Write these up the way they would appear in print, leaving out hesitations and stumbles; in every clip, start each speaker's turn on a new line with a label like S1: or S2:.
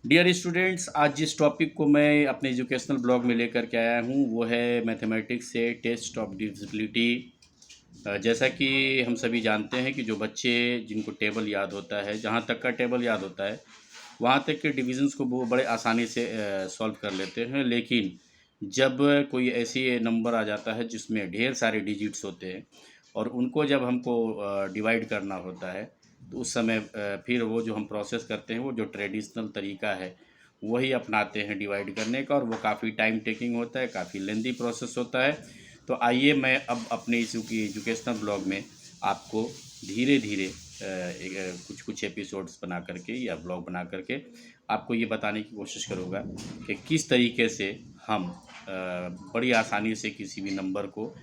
S1: Dear students, आज जिस topic को मैं अपने एजुकेशनल ब्लॉग में लेकर के आया हूँ वो है मैथमेटिक्स से टेस्ट ऑफ डिविजिबिलिटी। जैसा कि हम सभी जानते हैं कि जो बच्चे जिनको टेबल याद होता है, जहाँ तक का टेबल याद होता है वहाँ तक के डिविजन्स को वो बड़े आसानी से सॉल्व कर लेते हैं। लेकिन जब कोई ऐसी नंबर आ जाता है जिसमें ढेर सारे डिजिट्स होते हैं और उनको जब हमको डिवाइड करना होता है, तो उस समय फिर वो जो हम प्रोसेस करते हैं वो जो ट्रेडिशनल तरीका है वही अपनाते हैं डिवाइड करने का, और वो काफ़ी टाइम टेकिंग होता है, काफ़ी लेंदी प्रोसेस होता है। तो आइए मैं अब अपने इस एजुकेशनल ब्लॉग में आपको धीरे धीरे कुछ कुछ एपिसोड्स बना करके या ब्लॉग बना करके आपको ये बताने की कोशिश करूँगा कि किस तरीके से हम बड़ी आसानी से किसी भी नंबर को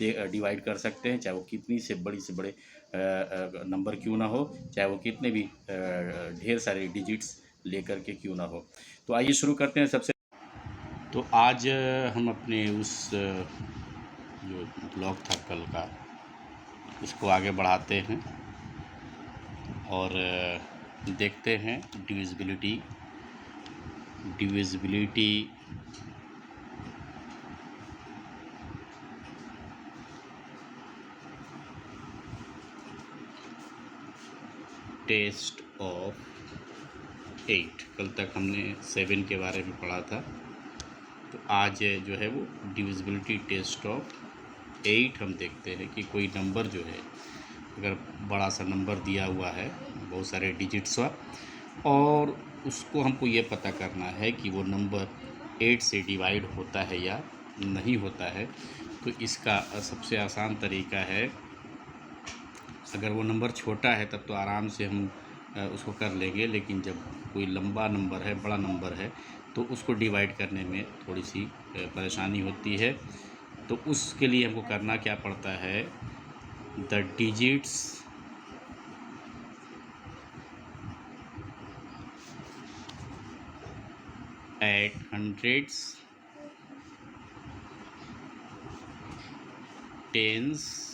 S1: डिवाइड कर सकते हैं, चाहे वो कितनी से बड़े नंबर क्यों ना हो, चाहे वो कितने भी ढेर सारे डिजिट्स लेकर के क्यों ना हो। तो आइए शुरू करते हैं। सबसे तो आज हम अपने उस जो ब्लॉग था कल का उसको आगे बढ़ाते हैं और देखते हैं डिविजिबिलिटी टेस्ट ऑफ 8। कल तक हमने 7 के बारे में पढ़ा था, तो आज जो है वो डिविजिबिलिटी टेस्ट ऑफ 8 हम देखते हैं कि कोई नंबर जो है, अगर बड़ा सा नंबर दिया हुआ है बहुत सारे डिजिट्स का, और उसको हमको ये पता करना है कि वो नंबर 8 से डिवाइड होता है या नहीं होता है। तो इसका सबसे आसान तरीका है, अगर वो नंबर छोटा है तब तो आराम से हम उसको कर लेंगे, लेकिन जब कोई लंबा नंबर है, बड़ा नंबर है, तो उसको डिवाइड करने में थोड़ी सी परेशानी होती है। तो उसके लिए हमको करना क्या पड़ता है, the digits at hundreds, tens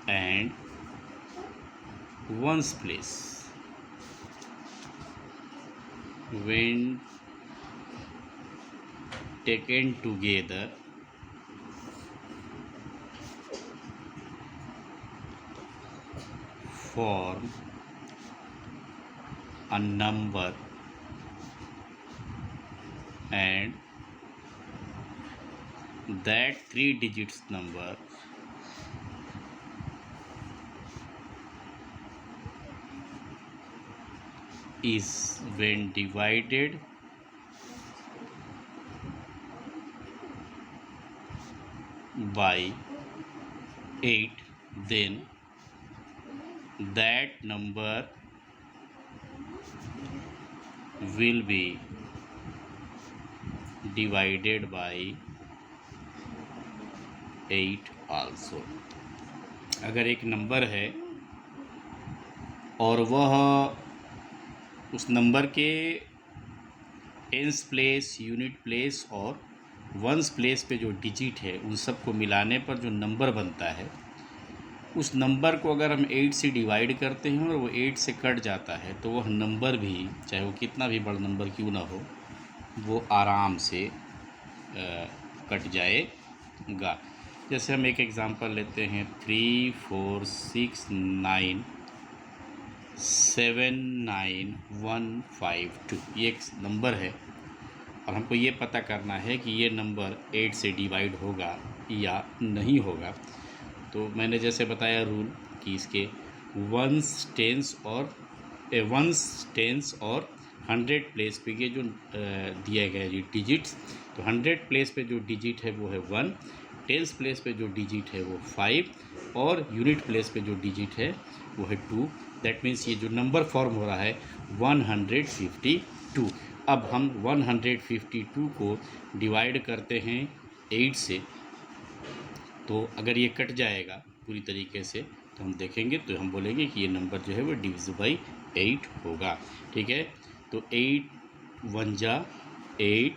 S1: and ones place when taken together form a number, and that 3 digits number is when divided by 8, then that number will be divided by 8 also। अगर एक नंबर है और वह उस number के tens place, unit place और ones place पे जो डिजिट है उन सबको मिलाने पर जो नंबर बनता है, उस नंबर को अगर हम 8 से डिवाइड करते हैं और वो 8 से कट जाता है, तो वह नंबर भी, चाहे वो कितना भी बड़ा नंबर क्यों ना हो, वो आराम से कट जाएगा। जैसे हम एक एग्ज़ाम्पल लेते हैं, 3 4 6 9 7 9 1 5 2। ये एक नंबर है और हमको ये पता करना है कि ये नंबर 8 से डिवाइड होगा या नहीं होगा। तो मैंने जैसे बताया रूल कि इसके वंस टेंस और 100 प्लेस पे ये जो दिया गया ये डिजिट्स, तो 100 प्लेस पे जो डिजिट है वो है 1, टेंस प्लेस पे जो डिजिट है वो 5, और यूनिट प्लेस पे जो डिजिट है वो है 2। दैट मीन्स ये जो नंबर फॉर्म हो रहा है 152। अब हम 152 को डिवाइड करते हैं 8 से, तो अगर ये कट जाएगा पूरी तरीके से तो हम देखेंगे, तो हम बोलेंगे कि ये नंबर जो है वो डिविजिबल बाई 8 होगा। ठीक है, तो 8 1 जा 8,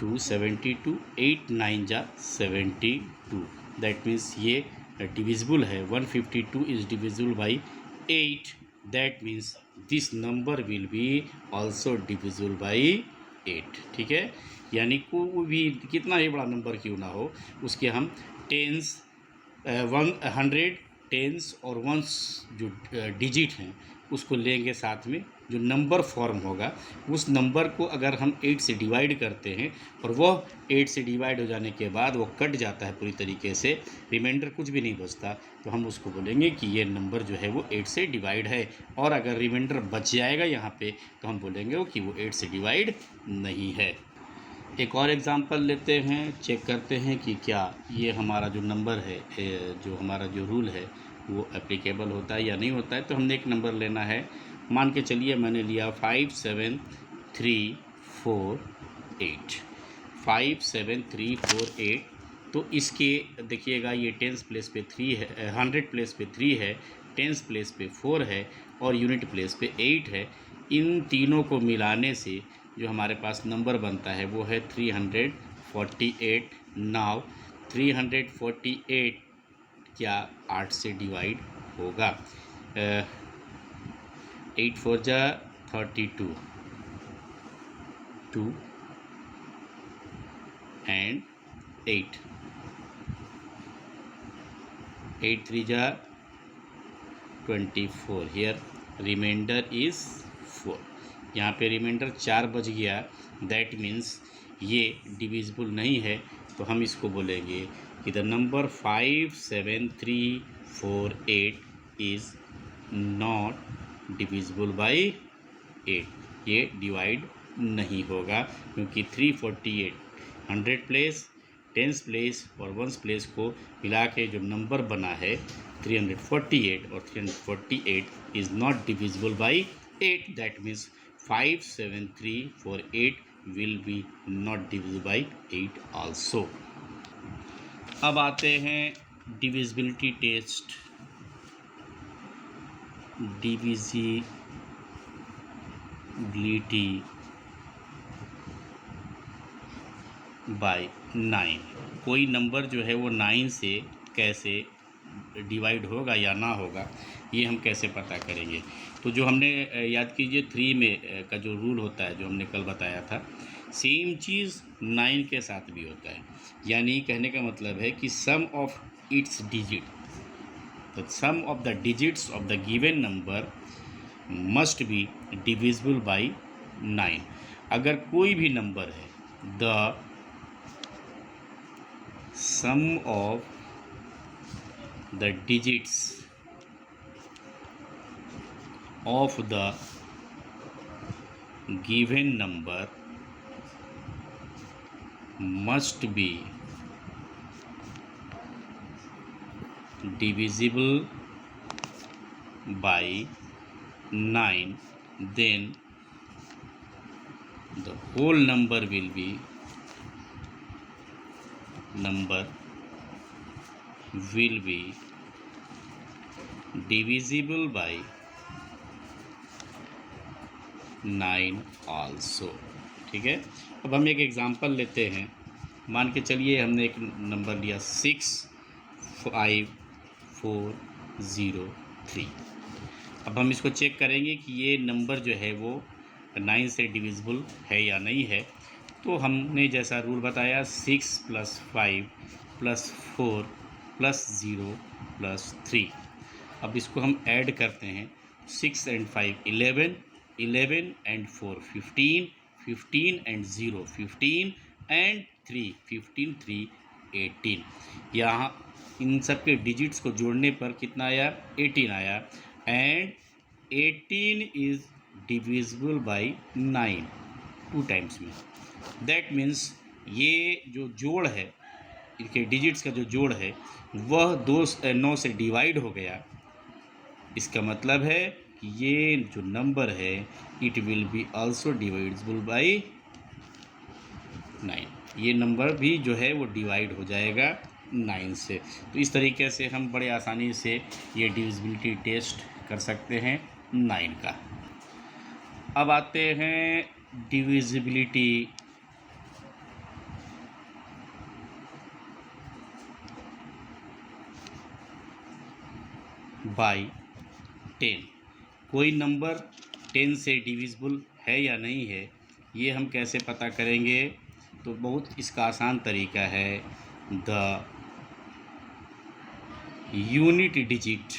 S1: 2 72, 8 9 जा 72। दैट मीन्स ये डिविजिबल है, 152 is divisible by 8। That means this number will B also divisible by 8। ठीक है, यानी कोई भी कितना ही बड़ा नंबर क्यों ना हो, उसके हम टेंस 100 टेंस और वंस जो डिजिट हैं उसको लेंगे साथ में, जो नंबर फॉर्म होगा उस नंबर को अगर हम 8 से डिवाइड करते हैं और वह 8 से डिवाइड हो जाने के बाद वो कट जाता है पूरी तरीके से, रिमाइंडर कुछ भी नहीं बचता, तो हम उसको बोलेंगे कि ये नंबर जो है वो 8 से डिवाइड है। और अगर रिमाइंडर बच जाएगा यहाँ पे तो हम बोलेंगे कि वो 8 से डिवाइड नहीं है। एक और एग्ज़ाम्पल लेते हैं, चेक करते हैं कि क्या ये हमारा जो नंबर है, जो हमारा जो रूल है वो एप्लीकेबल होता है या नहीं होता है। तो हमने एक नंबर लेना है, मान के चलिए मैंने लिया 57348 57348। तो इसके देखिएगा ये टेंस प्लेस पे 3 है, 100 प्लेस पे 3 है, टेंस प्लेस पे 4 है और यूनिट प्लेस पे 8 है। इन तीनों को मिलाने से जो हमारे पास नंबर बनता है वो है 348। नाउ 348 क्या 8 से डिवाइड होगा? 8 4 जा 32, 2 and 8, 8 3 जा 24, हियर रिमाइंडर इज़ 4। यहाँ पे रिमाइंडर 4 बच गया, दैट मीन्स ये डिविजिबल नहीं है। तो हम इसको बोलेंगे कि the number 57348 is not divisible by 8। ये डिवाइड नहीं होगा क्योंकि 348 100 प्लेस, टेंस प्लेस और वंस प्लेस को मिला के जो नंबर बना है 348, और 348 is not divisible by 8। That means 57348 will be not divisible by 8 also। अब आते हैं डिविजिबिलिटी टेस्ट। डिविजिबिलिटी बाय 9, कोई नंबर जो है वो 9 से कैसे डिवाइड होगा या ना होगा, ये हम कैसे पता करेंगे? तो जो हमने याद कीजिए 3 में का जो रूल होता है, जो हमने कल बताया था, सेम चीज़ 9 के साथ भी होता है। यानी कहने का मतलब है कि sum of its digit, the sum of the digits of the given number must be divisible by 9। अगर कोई भी नंबर है, the sum of the digits of the given number must be divisible by 9, then the whole number will be divisible by 9 also। ठीक है, अब हम एक एग्ज़ाम्पल लेते हैं। मान के चलिए हमने एक नंबर लिया 65403। अब हम इसको चेक करेंगे कि ये नंबर जो है वो 9 से डिविजिबल है या नहीं है। तो हमने जैसा रूल बताया 6 + 5 + 4 + 0 + 3। अब इसको हम ऐड करते हैं, 6 and 5 11, 11 and 4 15, 15 and 0 15 and 3 15, 3 18। यहाँ इन सब के डिजिट्स को जोड़ने पर कितना आया? 18 आया। And 18 is divisible by 9 2 times में। दैट मीन्स ये जो जोड़ है, इनके डिजिट्स का जो जोड़ है वह 9 से डिवाइड हो गया। इसका मतलब है कि ये जो नंबर है it will be also divisible by 9। ये नंबर भी जो है वो डिवाइड हो जाएगा 9 से। तो इस तरीके से हम बड़े आसानी से ये डिविजिबिलिटी टेस्ट कर सकते हैं 9 का। अब आते हैं डिविजिबिलिटी बाई 10। कोई नंबर 10 से डिविजिबल है या नहीं है, ये हम कैसे पता करेंगे? तो बहुत इसका आसान तरीका है। The unit digit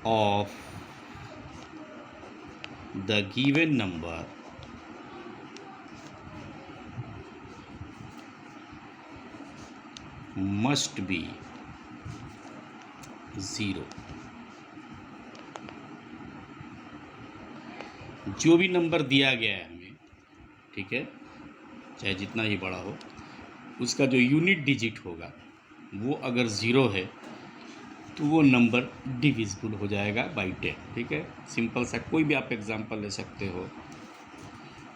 S1: of the given number must B 0। जो भी नंबर दिया गया है हमें, ठीक है, चाहे जितना ही बड़ा हो, उसका जो यूनिट डिजिट होगा वो अगर 0 है तो वो नंबर डिविजिबल हो जाएगा बाई 10। ठीक है, सिंपल सा कोई भी आप एग्जांपल ले सकते हो।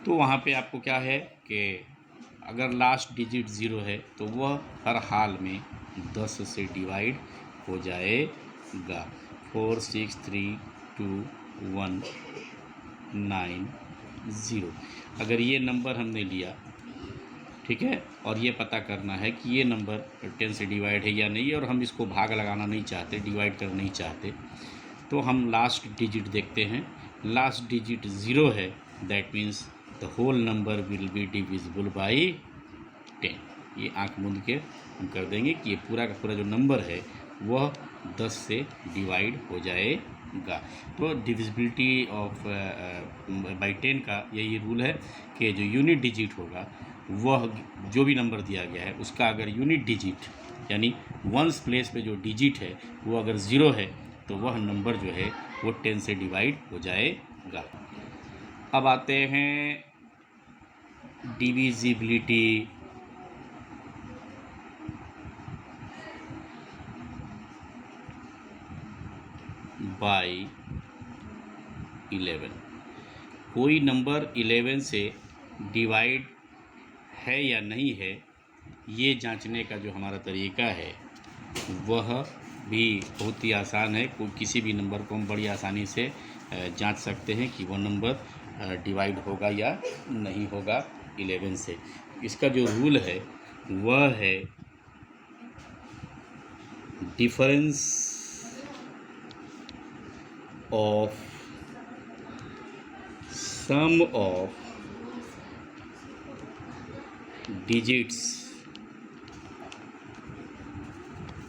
S1: तो वहाँ पे आपको क्या है कि अगर लास्ट डिजिट 0 है तो वह हर हाल में 10 से डिवाइड हो जाएगा। 4 6 3 2 1 9 0। अगर ये नंबर हमने लिया, ठीक है, और ये पता करना है कि ये नंबर 10 से डिवाइड है या नहीं, और हम इसको भाग लगाना नहीं चाहते, डिवाइड करना नहीं चाहते, तो हम लास्ट डिजिट देखते हैं। लास्ट डिजिट 0 है, that means the whole number will be divisible by 10। ये आंख मूंद के हम कर देंगे कि ये पूरा का पूरा जो नंबर है वह 10 से डिवाइड हो जाएगा। तो डिविजिबिलिटी ऑफ बाई 10 का यही रूल है कि जो यूनिट डिजिट होगा वह जो भी नंबर दिया गया है उसका अगर यूनिट डिजिट यानी वंस प्लेस पे जो डिजिट है वो अगर 0 है तो वह नंबर जो है वो 10 से डिवाइड हो जाएगा। अब आते हैं डिविजिबिलिटी बाई 11। कोई नंबर 11 से डिवाइड है या नहीं है, ये जांचने का जो हमारा तरीका है वह भी बहुत ही आसान है। कोई किसी भी नंबर को हम बड़ी आसानी से जांच सकते हैं कि वो नंबर डिवाइड होगा या नहीं होगा 11 से। इसका जो रूल है वह है difference of sum of digits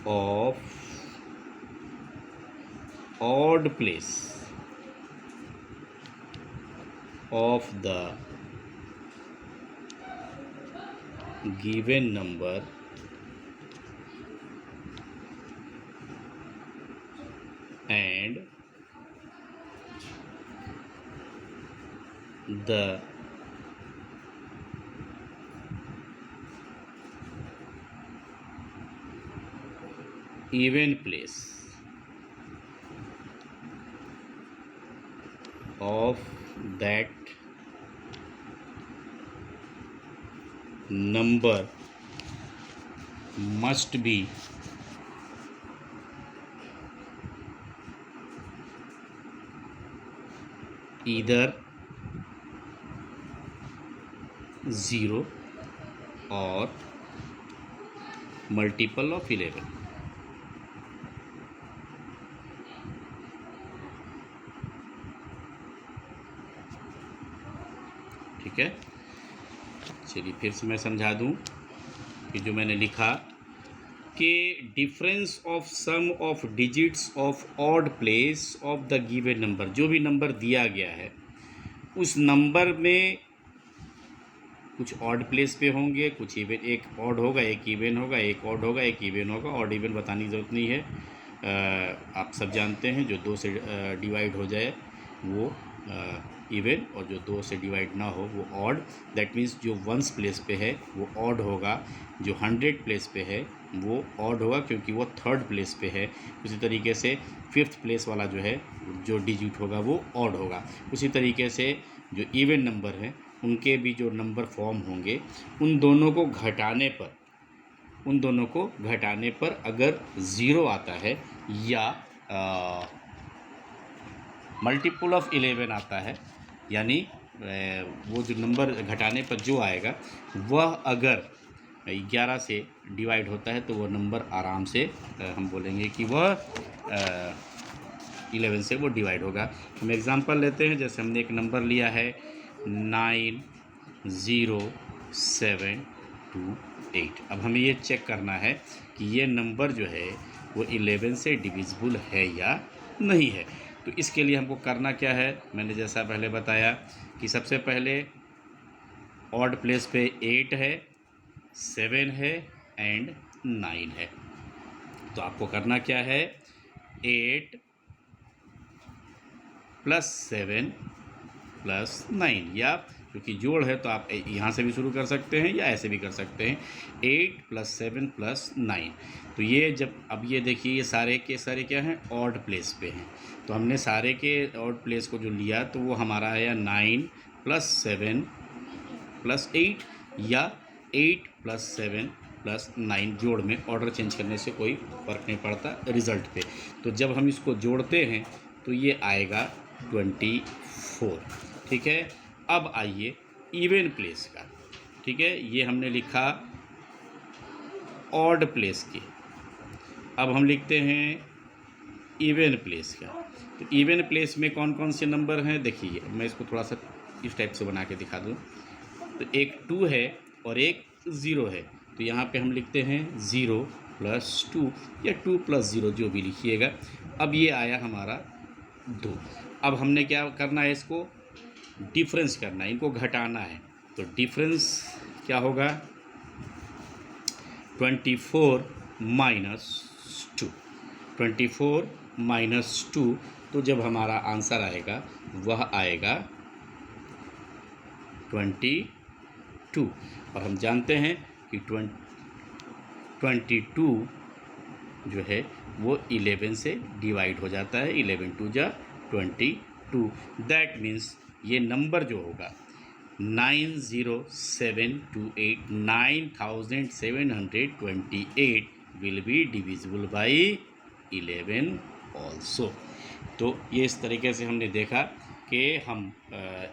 S1: of odd place of the given number and the even place of that number must be either 0 or multiple of 11। ठीक है, चलिए फिर से मैं समझा दूं कि जो मैंने लिखा कि difference of sum of digits of odd place of the given number, जो भी नंबर दिया गया है उस नंबर में कुछ ऑड प्लेस पे होंगे, कुछ इवन, एक ऑड होगा एक इवन होगा, एक ऑड होगा एक इवन होगा। ऑड इवन बताने की ज़रूरत नहीं है, आप सब जानते हैं। जो 2 से डिवाइड हो जाए वो इवन, और जो 2 से डिवाइड ना हो वो ऑड। दैट मीन्स जो 1s प्लेस पे है वो ऑड होगा, जो 100 प्लेस पे है वो ऑड होगा क्योंकि वो 3rd प्लेस पे है। उसी तरीके से 5th प्लेस वाला जो है जो डिजिट होगा वो ऑड होगा। उसी तरीके से जो इवन नंबर हैं उनके भी जो नंबर फॉर्म होंगे उन दोनों को घटाने पर अगर 0 आता है या मल्टीपल ऑफ 11 आता है, यानी वो जो नंबर घटाने पर जो आएगा वह अगर 11 से डिवाइड होता है तो वह नंबर आराम से हम बोलेंगे कि वह 11 से वो डिवाइड होगा। हम एग्ज़ाम्पल लेते हैं, जैसे हमने एक नंबर लिया है 90728। अब हमें ये चेक करना है कि ये नंबर जो है वो 11 से डिविजिबल है या नहीं है। तो इसके लिए हमको करना क्या है, मैंने जैसा पहले बताया कि सबसे पहले ऑड प्लेस पे 8 है, 7 है एंड 9 है। तो आपको करना क्या है, 8 + 7 + 9, या क्योंकि जोड़ है तो आप यहाँ से भी शुरू कर सकते हैं या ऐसे भी कर सकते हैं, 8 + 7 + 9। तो ये जब अब ये देखिए ये सारे के सारे क्या हैं, ऑड प्लेस पे हैं। तो हमने सारे के ऑड प्लेस को जो लिया तो वो हमारा आया 9 + 7 + 8 या 8 + 7 + 9। जोड़ में ऑर्डर चेंज करने से कोई फ़र्क नहीं पड़ता रिज़ल्ट पे। तो जब हम इसको जोड़ते हैं तो ये आएगा 24। ठीक है। अब आइए इवन प्लेस का। ठीक है, ये हमने लिखा ऑड प्लेस की। अब हम लिखते हैं इवन प्लेस का। तो इवन प्लेस में कौन कौन से नंबर हैं, देखिए मैं इसको थोड़ा सा इस टाइप से बना के दिखा दूँ। तो एक 2 है और एक 0 है। तो यहाँ पे हम लिखते हैं 0 + 2 या 2 + 0, जो भी लिखिएगा। अब ये आया हमारा 2। अब हमने क्या करना है, इसको डिफरेंस करना है, इनको घटाना है। तो डिफरेंस क्या होगा, 24 - 2। 24 - 2, तो जब हमारा आंसर आएगा वह आएगा 22। और हम जानते हैं कि 22 जो है वो 11 से डिवाइड हो जाता है। 11 × 2 = 22। दैट मीन्स ये नंबर जो होगा 90728 9728 will be divisible by 11 also. तो ये इस तरीके से हमने देखा कि हम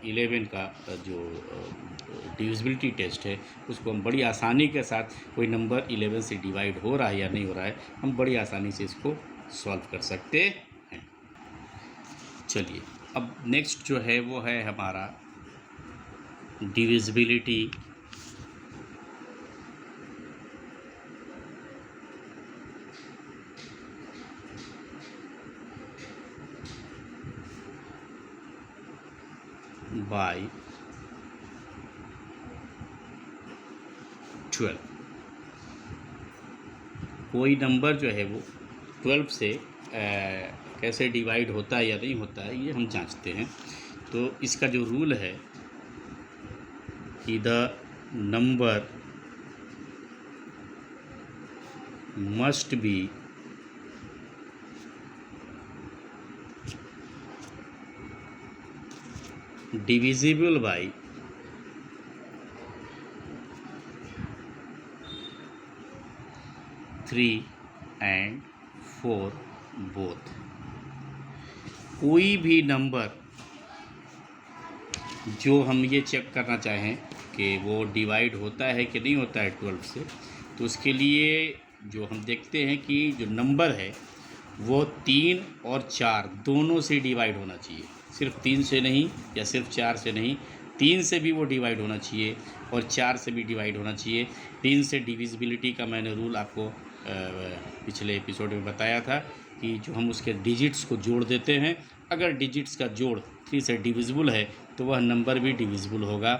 S1: 11 का जो डिविजिबिलिटी टेस्ट है उसको हम बड़ी आसानी के साथ, कोई नंबर 11 से डिवाइड हो रहा है या नहीं हो रहा है, हम बड़ी आसानी से इसको सॉल्व कर सकते हैं। चलिए अब नेक्स्ट जो है वो है हमारा डिविजिबिलिटी बाय 12। कोई नंबर जो है वो 12 से कैसे डिवाइड होता है या नहीं होता है, ये हम जांचते हैं। तो इसका जो रूल है कि the number must B divisible by 3 and 4 both। कोई भी नंबर जो हम ये चेक करना चाहें कि वो डिवाइड होता है कि नहीं होता है 12 से, तो उसके लिए जो हम देखते हैं कि जो नंबर है वो 3 और 4 दोनों से डिवाइड होना चाहिए। सिर्फ 3 से नहीं या सिर्फ 4 से नहीं, 3 से भी वो डिवाइड होना चाहिए और 4 से भी डिवाइड होना चाहिए। 3 से डिविजिबिलिटी का मैंने रूल आपको पिछले एपिसोड में बताया था कि जो हम उसके डिजिट्स को जोड़ देते हैं, अगर डिजिट्स का जोड़ 3 से डिविजिबल है तो वह नंबर भी डिविजिबल होगा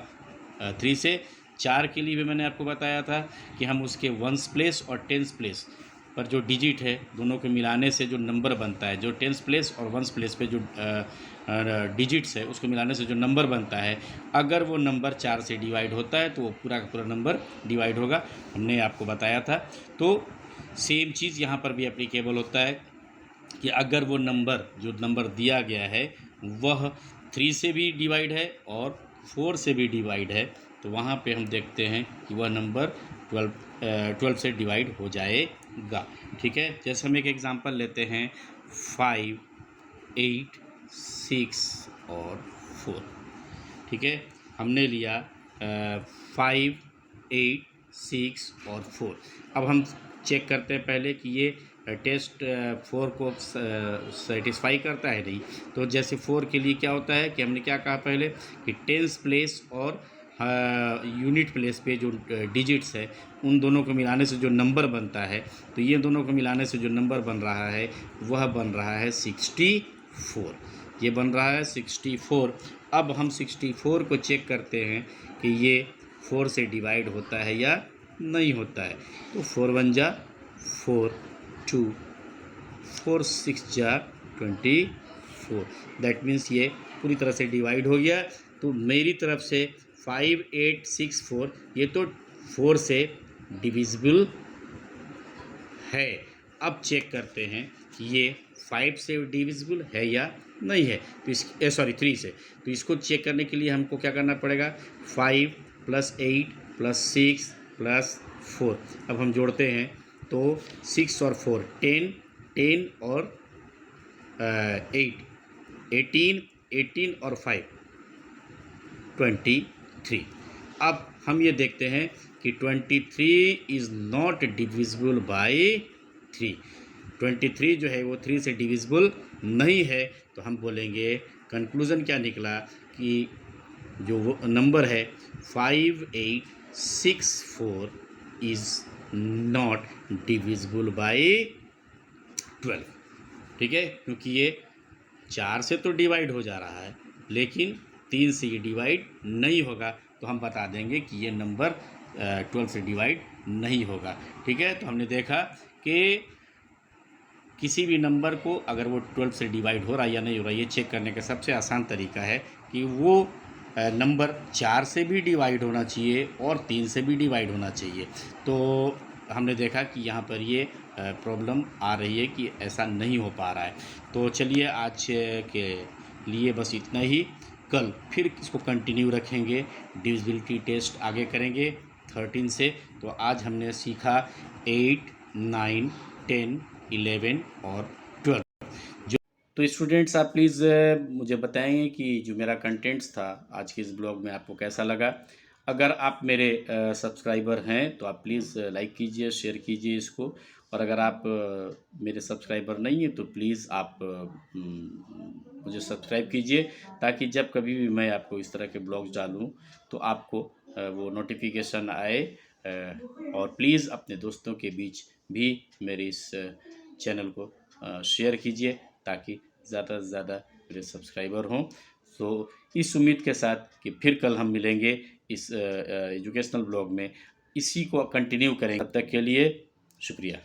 S1: 3 से। 4 के लिए भी मैंने आपको बताया था कि हम उसके 1s प्लेस और 10s प्लेस पर जो डिजिट है दोनों के मिलाने से जो नंबर बनता है, जो 10s प्लेस और 1s प्लेस पे जो डिजिट्स है उसको मिलाने से जो नंबर बनता है, अगर वो नंबर 4 से डिवाइड होता है तो वो पूरा का पूरा नंबर डिवाइड होगा, हमने आपको बताया था। तो सेम चीज़ यहाँ पर भी एप्लीकेबल होता है कि अगर वो नंबर जो नंबर दिया गया है वह 3 से भी डिवाइड है और 4 से भी डिवाइड है, तो वहाँ पे हम देखते हैं कि वह नंबर 12 से डिवाइड हो जाएगा। ठीक है, जैसे हम एक एग्ज़ाम्पल लेते हैं 5, 8, 6 और 4। ठीक है, हमने लिया 5, 8, 6 और 4। अब हम चेक करते हैं पहले कि ये टेस्ट 4 को सेटिस्फाई करता है? नहीं। तो जैसे 4 के लिए क्या होता है कि हमने क्या कहा पहले कि टेंस प्लेस और यूनिट प्लेस पे जो डिजिट्स है उन दोनों को मिलाने से जो नंबर बनता है, तो ये दोनों को मिलाने से जो नंबर बन रहा है वह बन रहा है 64। ये बन रहा है 64। अब हम 64 को चेक करते हैं कि ये 4 से डिवाइड होता है या नहीं होता है। तो 4 1 जा 4, 2, 4 6 जा 24। दैट मीन्स ये पूरी तरह से डिवाइड हो गया। तो मेरी तरफ से 5 8 6 4 ये तो 4 से डिविजिबल है। अब चेक करते हैं कि ये 5 से डिविजिबल है या नहीं है। तो इस 3 से, तो इसको चेक करने के लिए हमको क्या करना पड़ेगा, 5 + 8 + 6 + 4। अब हम जोड़ते हैं तो 6 और 4 10, 10 और 8 18, 18 और 5 23। अब हम ये देखते हैं कि 23 इज़ नॉट डिविजिबल बाय 3। 23 जो है वो 3 से डिविजिबल नहीं है। तो हम बोलेंगे कंक्लूज़न क्या निकला कि जो वो नंबर है 5864 इज़ नॉट डिविजिबल बाय 12। ठीक है, क्योंकि ये 4 से तो डिवाइड हो जा रहा है लेकिन 3 से ये डिवाइड नहीं होगा, तो हम बता देंगे कि ये नंबर 12 से डिवाइड नहीं होगा। ठीक है, तो हमने देखा कि किसी भी नंबर को अगर वो 12 से डिवाइड हो रहा है या नहीं हो रहा है, ये चेक करने का सबसे आसान तरीका है कि वो नंबर 4 से भी डिवाइड होना चाहिए और 3 से भी डिवाइड होना चाहिए। तो हमने देखा कि यहाँ पर ये प्रॉब्लम आ रही है कि ऐसा नहीं हो पा रहा है। तो चलिए आज के लिए बस इतना ही। कल फिर इसको कंटिन्यू रखेंगे, डिविजिबिलिटी टेस्ट आगे करेंगे 13 से। तो आज हमने सीखा 8, 9, 10, 11 और 12। तो स्टूडेंट्स आप प्लीज़ मुझे बताएंगे कि जो मेरा कंटेंट्स था आज के इस ब्लॉग में आपको कैसा लगा। अगर आप मेरे सब्सक्राइबर हैं तो आप प्लीज़ लाइक कीजिए, शेयर कीजिए इसको। और अगर आप मेरे सब्सक्राइबर नहीं हैं तो प्लीज़ आप मुझे सब्सक्राइब कीजिए, ताकि जब कभी भी मैं आपको इस तरह के ब्लॉग्स डालूँ तो आपको वो नोटिफिकेशन आए। और प्लीज़ अपने दोस्तों के बीच भी मेरे इस चैनल को शेयर कीजिए, ताकि ज़्यादा से ज़्यादा मेरे सब्सक्राइबर हों। तो इस उम्मीद के साथ कि फिर कल हम मिलेंगे इस एजुकेशनल ब्लॉग में, इसी को कंटिन्यू करेंगे। तब तक के लिए शुक्रिया।